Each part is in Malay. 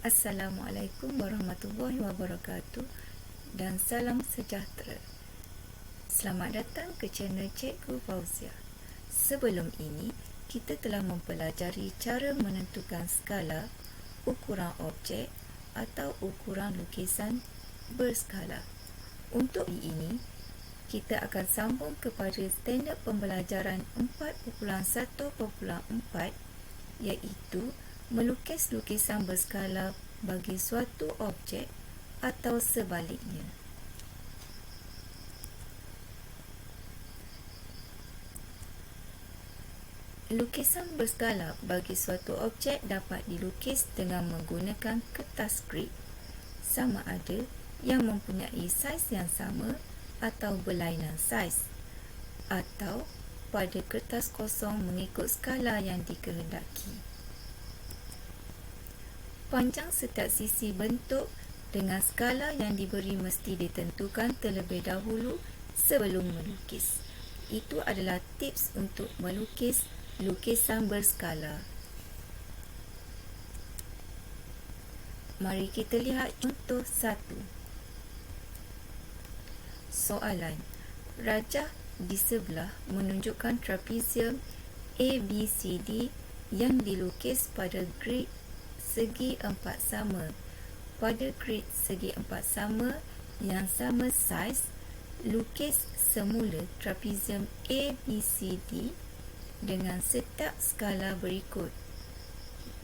Assalamualaikum warahmatullahi wabarakatuh dan salam sejahtera. Selamat datang ke channel Cikgu Fauzia. Sebelum ini, kita telah mempelajari cara menentukan skala, ukuran objek atau ukuran lukisan berskala. Untuk ini, kita akan sambung kepada standard pembelajaran 4.1.4 iaitu melukis lukisan berskala bagi suatu objek atau sebaliknya. Lukisan berskala bagi suatu objek dapat dilukis dengan menggunakan kertas grid, sama ada yang mempunyai saiz yang sama atau berlainan saiz, atau pada kertas kosong mengikut skala yang dikehendaki. Panjang setiap sisi bentuk dengan skala yang diberi mesti ditentukan terlebih dahulu sebelum melukis. Itu adalah tips untuk melukis lukisan berskala. Mari kita lihat contoh 1. Soalan: rajah di sebelah menunjukkan trapezium ABCD yang dilukis pada grid segi empat sama. Pada grid segi empat sama yang sama saiz, lukis semula trapezium ABCD dengan setiap skala berikut: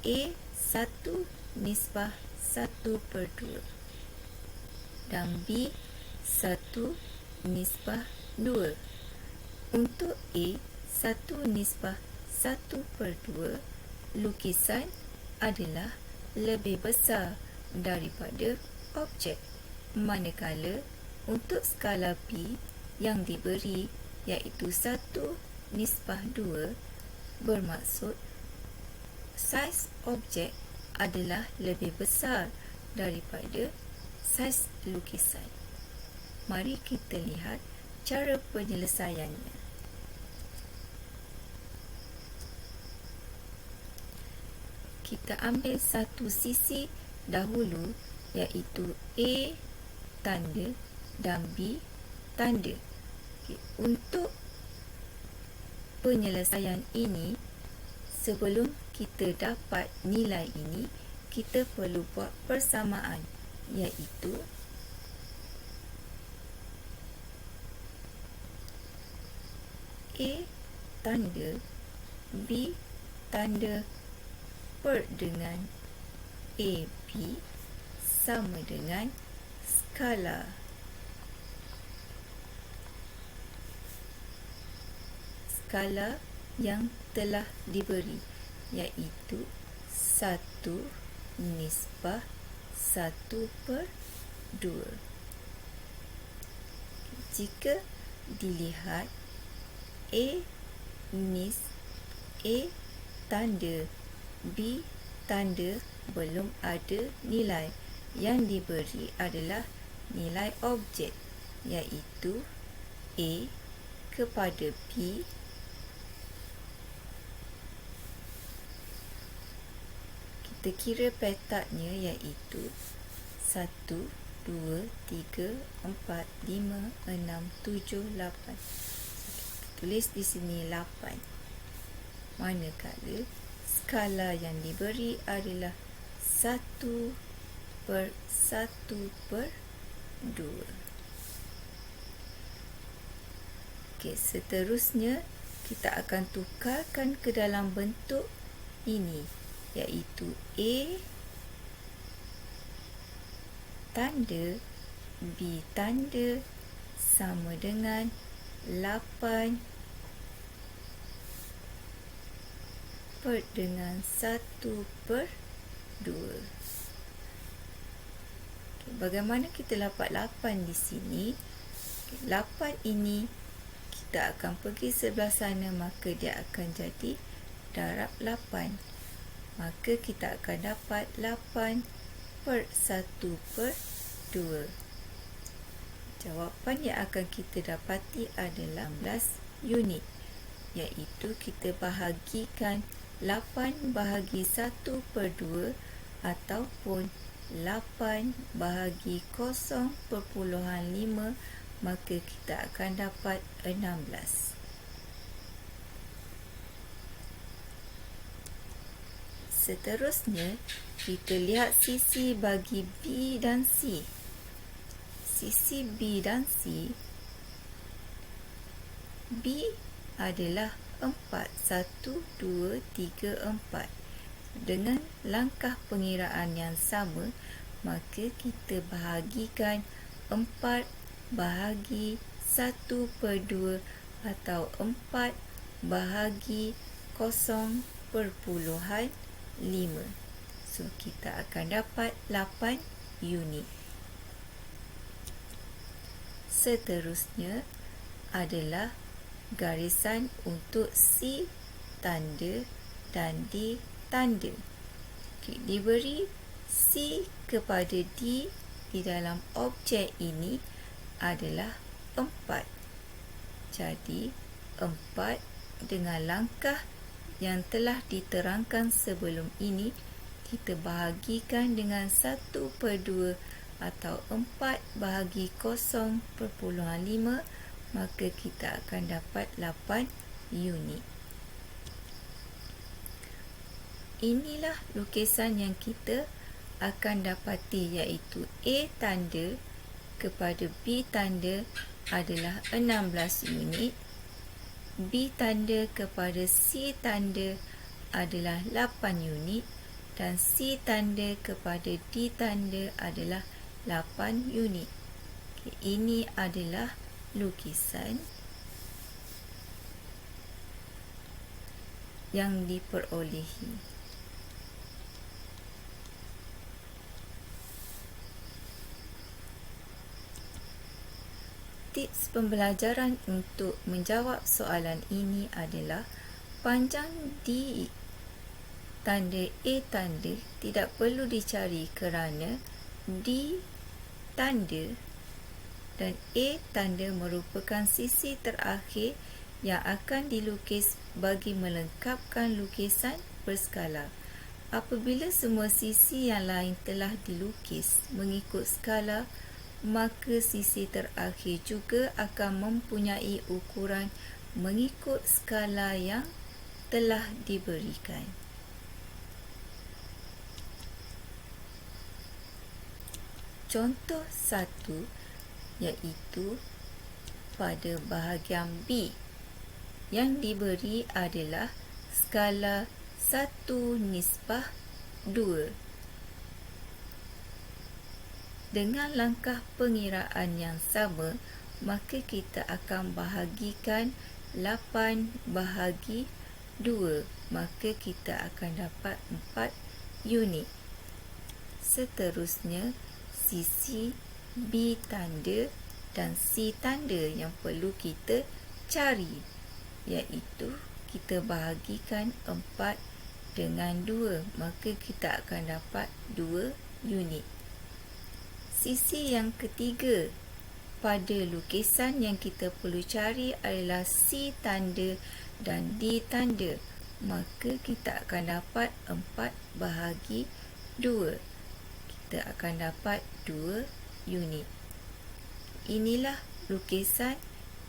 A1:1/2 dan B1:2. Untuk A1:1/2, lukisan adalah lebih besar daripada objek, manakala untuk skala B yang diberi iaitu 1:2 bermaksud saiz objek adalah lebih besar daripada saiz lukisan. Mari kita lihat cara penyelesaiannya. Kita ambil satu sisi dahulu iaitu A tanda dan B tanda. Untuk penyelesaian ini, sebelum kita dapat nilai ini, kita perlu buat persamaan iaitu A tanda B tanda per dengan AB sama dengan skala. Skala yang telah diberi iaitu 1:1/2. Jika dilihat A tanda B tanda belum ada nilai. Yang diberi adalah nilai objek iaitu A kepada B kita kira petaknya iaitu 1, 2, 3, 4, 5, 6, 7, 8. Tulis di sini 8. Manakala skala yang diberi adalah 1/1/2. Okey, seterusnya kita akan tukarkan ke dalam bentuk ini iaitu A tanda B tanda sama dengan 8 per dengan 1/2. Bagaimana kita dapat 8 di sini? 8 ini kita akan pergi sebelah sana, maka dia akan jadi darab 8. Maka kita akan dapat 8/1/2. Jawapan yang akan kita dapati adalah 16 unit, iaitu kita bahagikan 8 bahagi 1/2 ataupun 8 bahagi 0.5, maka kita akan dapat 16. Seterusnya, kita lihat sisi bagi B dan C. Sisi B dan C, B adalah 4, 1, 2, 3, 4. Dengan langkah pengiraan yang sama, maka kita bahagikan 4 bahagi 1/2 atau 4 bahagi 0.5. So, kita akan dapat 8 unit. Seterusnya adalah garisan untuk C tanda dan D tanda. Diberi C kepada D di dalam objek ini adalah 4. Jadi 4 dengan langkah yang telah diterangkan sebelum ini, kita bahagikan dengan 1/2 atau 4 bahagi 0.5, maka kita akan dapat 8 unit. Inilah lukisan yang kita akan dapati, iaitu A tanda kepada B tanda adalah 16 unit, B tanda kepada C tanda adalah 8 unit dan C tanda kepada D tanda adalah 8 unit. Ini adalah lukisan yang diperolehi. Tips pembelajaran untuk menjawab soalan ini adalah panjang D tanda A tanda tidak perlu dicari kerana D tanda dan A tanda merupakan sisi terakhir yang akan dilukis bagi melengkapkan lukisan berskala. Apabila semua sisi yang lain telah dilukis mengikut skala, maka sisi terakhir juga akan mempunyai ukuran mengikut skala yang telah diberikan. Contoh 1 iaitu pada bahagian B yang diberi adalah skala 1/2. Dengan langkah pengiraan yang sama, maka kita akan bahagikan 8 bahagi 2, maka kita akan dapat 4 unit. Seterusnya, sisi B tanda dan C tanda yang perlu kita cari, iaitu kita bahagikan 4 dengan 2, maka kita akan dapat 2 unit. Sisi yang ketiga pada lukisan yang kita perlu cari adalah C tanda dan D tanda, maka kita akan dapat 4 bahagi 2. Kita akan dapat 2 unit. Inilah lukisan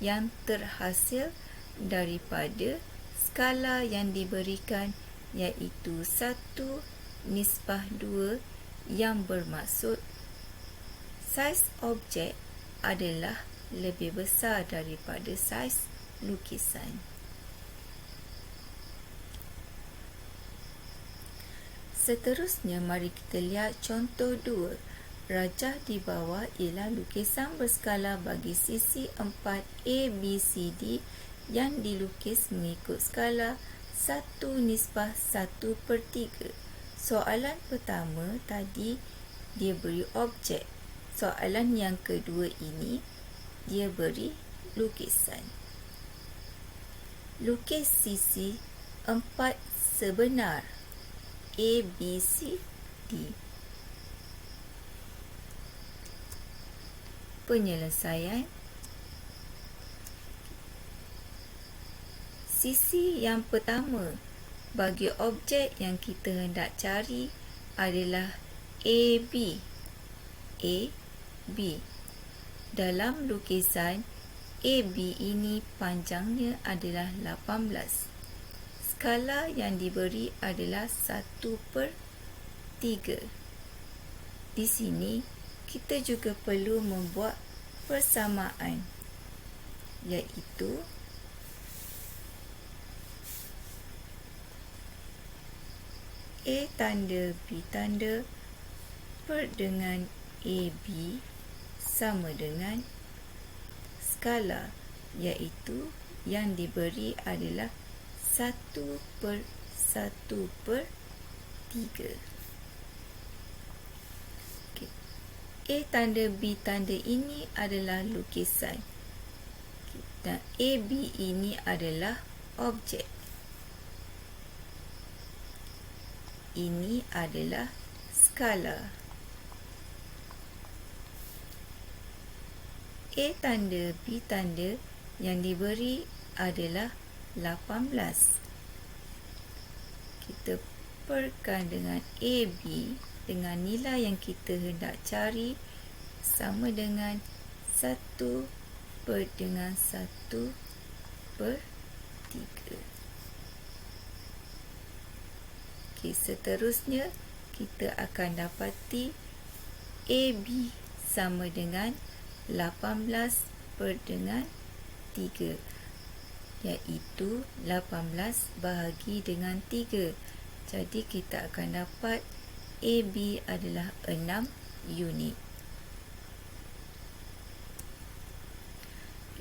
yang terhasil daripada skala yang diberikan, iaitu 1/2, yang bermaksud saiz objek adalah lebih besar daripada saiz lukisan. Seterusnya, mari kita lihat contoh 2. Rajah di bawah ialah lukisan berskala bagi sisi 4 ABCD yang dilukis mengikut skala 1/1/3. Soalan pertama tadi dia beri objek. Soalan yang kedua ini dia beri lukisan. Lukis sisi 4 sebenar ABCD. Penyelesaian. Sisi yang pertama bagi objek yang kita hendak cari adalah AB. AB. Dalam lukisan, AB ini panjangnya adalah 18. Skala yang diberi adalah 1/3. Di sini, kita juga perlu membuat persamaan, iaitu A tanda B tanda per dengan AB sama dengan skala, iaitu yang diberi adalah 1/1/3. A tanda B tanda ini adalah lukisan dan AB ini adalah objek. Ini adalah skala. A tanda B tanda yang diberi adalah 18. Kita perkan dengan AB dengan nilai yang kita hendak cari sama dengan 1/1/3. Seterusnya, kita akan dapati AB sama dengan 18/3, iaitu 18 bahagi dengan 3. Jadi, kita akan dapat AB adalah 6 unit.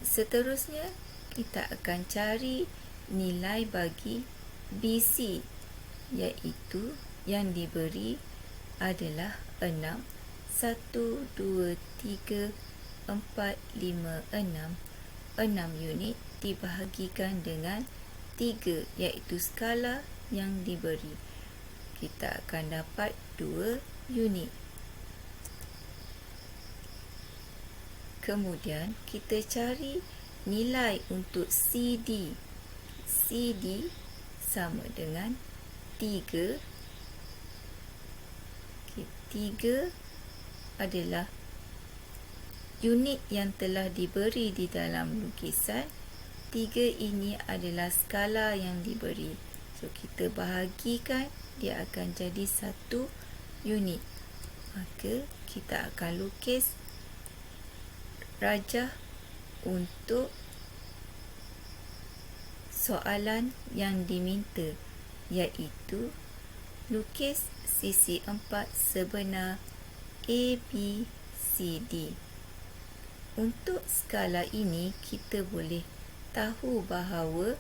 Seterusnya, kita akan cari nilai bagi BC, iaitu yang diberi adalah 6. 1, 2, 3, 4, 5, 6. 6 unit dibahagikan dengan 3, iaitu skala yang diberi. Kita akan dapat 2 unit. Kemudian, kita cari nilai untuk CD. CD sama dengan 3. 3 adalah unit yang telah diberi di dalam lukisan. 3 ini adalah skala yang diberi. So, kita bahagikan, dia akan jadi 1 unit. Maka, kita akan lukis rajah untuk soalan yang diminta, iaitu lukis sisi 4 sebenar ABCD. Untuk skala ini, kita boleh tahu bahawa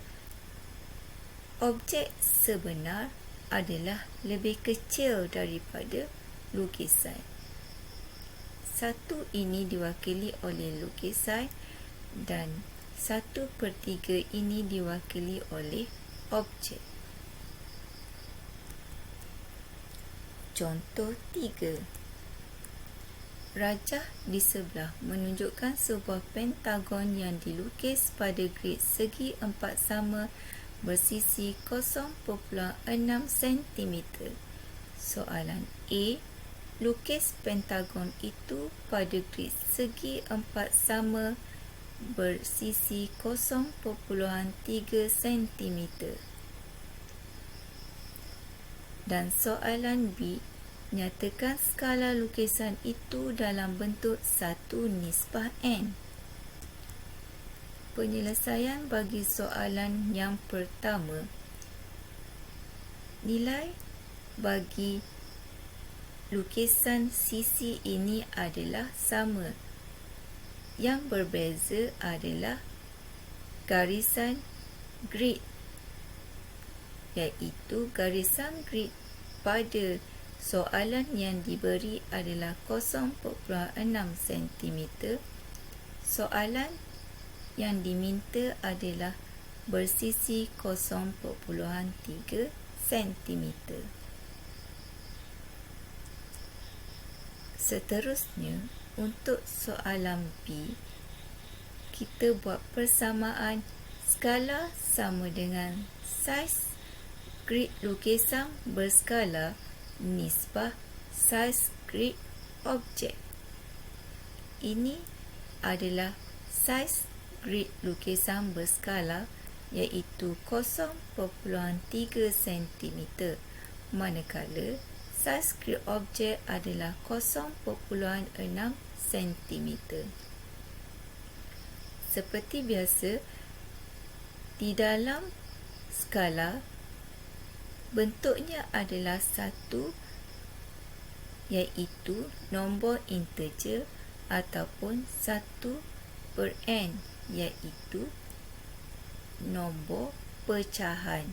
objek sebenar adalah lebih kecil daripada lukisan. 1 ini diwakili oleh lukisan dan 1/3 ini diwakili oleh objek. Contoh 3. Rajah di sebelah menunjukkan sebuah pentagon yang dilukis pada grid segi 4 sama bersisi 0.6 cm. Soalan A. Lukis pentagon itu pada grid segi 4 sama bersisi 0.3 cm. Dan soalan B. Nyatakan skala lukisan itu dalam bentuk 1/n. Penyelesaian bagi soalan yang pertama. Nilai bagi lukisan sisi ini adalah sama. Yang berbeza adalah garisan grid, iaitu garisan grid pada soalan yang diberi adalah 0.6 cm. Soalan yang diminta adalah bersisi 0.3 cm. Seterusnya, untuk soalan B, kita buat persamaan skala sama dengan saiz grid lukisan berskala nisbah saiz grid objek. Ini adalah saiz grid lukisan berskala iaitu 0.3 cm, manakala saiz grid objek adalah 0.6 cm. Seperti biasa, di dalam skala, bentuknya adalah 1, iaitu nombor integer, ataupun 1/n, iaitu nombor pecahan.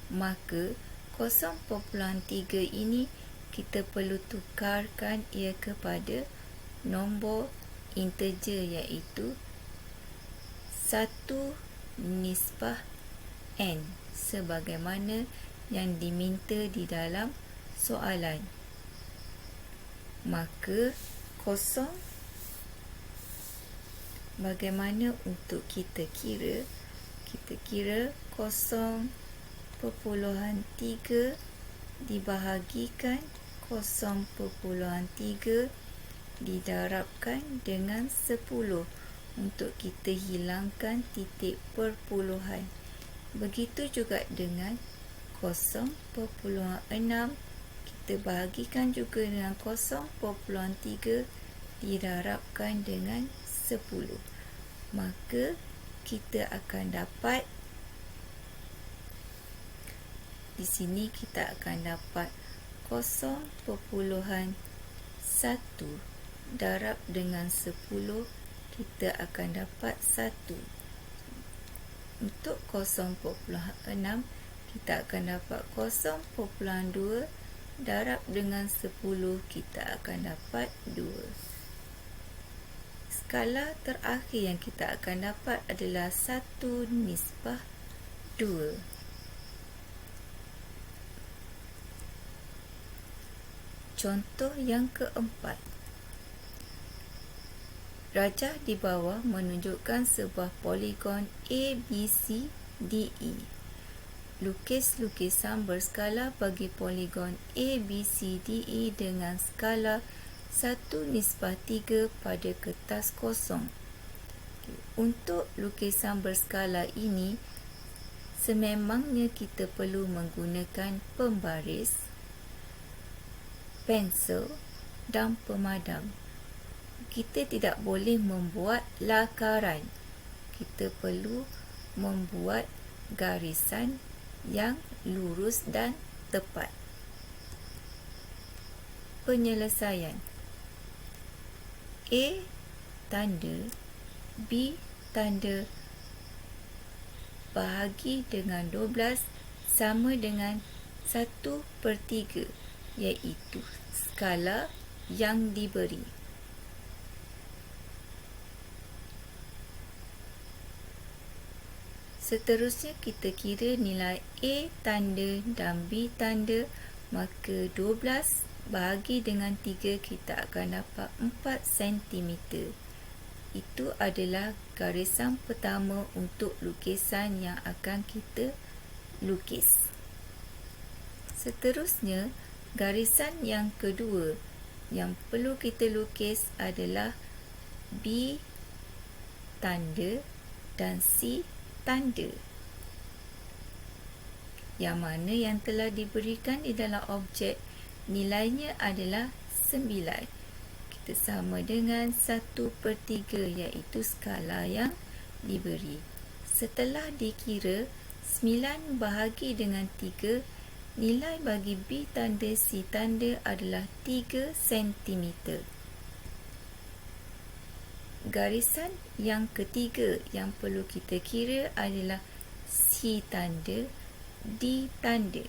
Maka 0.3 ini kita perlu tukarkan ia kepada nombor integer, iaitu 1 nisbah n, sebagaimana yang diminta di dalam soalan. Maka kosong, bagaimana untuk kita kira? Kita kira 0.3 dibahagikan 0.3 didarabkan dengan 10 untuk kita hilangkan titik perpuluhan. Begitu juga dengan 0.6 kita bahagikan juga dengan 0.3 didarabkan dengan 10. Maka kita akan dapat, di sini kita akan dapat 0.1 darab dengan 10, kita akan dapat 1. Untuk 0.6 kita akan dapat 0.2 darab dengan 10, kita akan dapat 2. Skala terakhir yang kita akan dapat adalah 1 nisbah 2. Contoh yang keempat. Rajah di bawah menunjukkan sebuah poligon ABCDE. Lukis lukisan berskala bagi poligon ABCDE dengan skala 1/3 pada kertas kosong. Untuk lukisan berskala ini, sememangnya kita perlu menggunakan pembaris, pensel dan pemadam. Kita tidak boleh membuat lakaran. Kita perlu membuat garisan yang lurus dan tepat. Penyelesaian. A tanda B tanda bahagi dengan 12 sama dengan 1/3, iaitu skala yang diberi. Seterusnya kita kira nilai A tanda dan B tanda, maka 12 bahagi dengan 3 kita akan dapat 4 cm. Itu adalah garisan pertama untuk lukisan yang akan kita lukis. Seterusnya, garisan yang kedua yang perlu kita lukis adalah B tanda dan C tanda, yang mana yang telah diberikan di dalam objek nilainya adalah 9. Kita sama dengan 1/3, iaitu skala yang diberi. Setelah dikira 9 bahagi dengan 3, nilai bagi B tanda C tanda adalah 3 cm. Garisan yang ketiga yang perlu kita kira adalah C tanda, D tanda.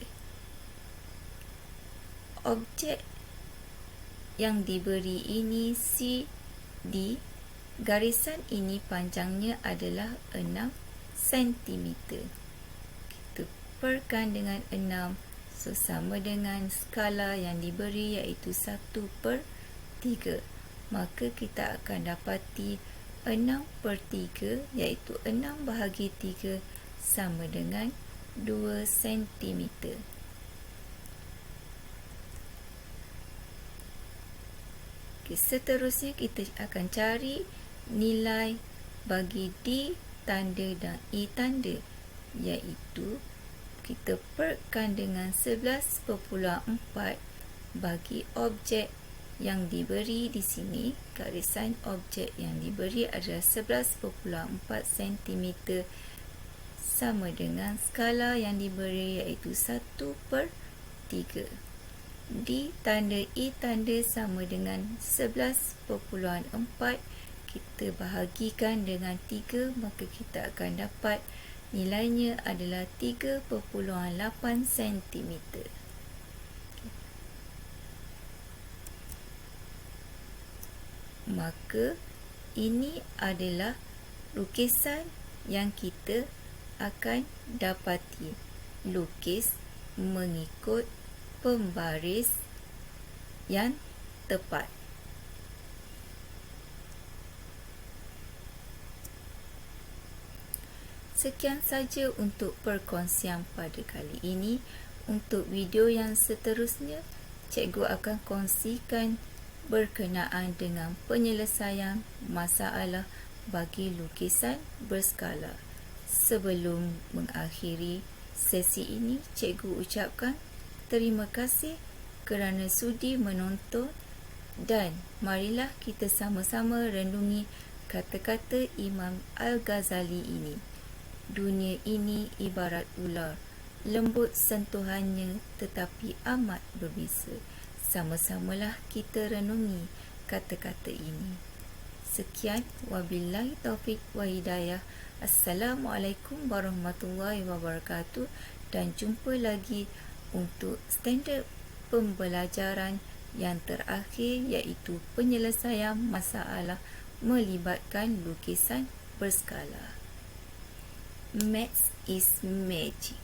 Objek yang diberi ini C, D. Garisan ini panjangnya adalah 6 cm. Kita perkan dengan 6, sama dengan skala yang diberi iaitu 1/3. Maka kita akan dapati 6/3, iaitu 6 bahagi 3 sama dengan 2 cm. Seterusnya kita akan cari nilai bagi D tanda dan E tanda, iaitu kita perkan dengan 11.4 bagi objek yang diberi di sini. Garisan objek yang diberi adalah 11.4 cm sama dengan skala yang diberi iaitu 1/3. D tanda E tanda sama dengan 11.4. Kita bahagikan dengan 3, maka kita akan dapat nilainya adalah 3.8 cm. Maka ini adalah lukisan yang kita akan dapati. Lukis mengikut pembaris yang tepat. Sekian saja untuk perkongsian pada kali ini. Untuk video yang seterusnya, cikgu akan kongsikan berkenaan dengan penyelesaian masalah bagi lukisan berskala. Sebelum mengakhiri sesi ini, cikgu ucapkan terima kasih kerana sudi menonton dan marilah kita sama-sama renungi kata-kata Imam Al-Ghazali ini. Dunia ini ibarat ular, lembut sentuhannya tetapi amat berbisa. Sama-samalah kita renungi kata-kata ini. Sekian, wabillahi taufik wa hidayah. Assalamualaikum warahmatullahi wabarakatuh, dan jumpa lagi untuk standard pembelajaran yang terakhir, iaitu penyelesaian masalah melibatkan lukisan berskala. Maths is magic.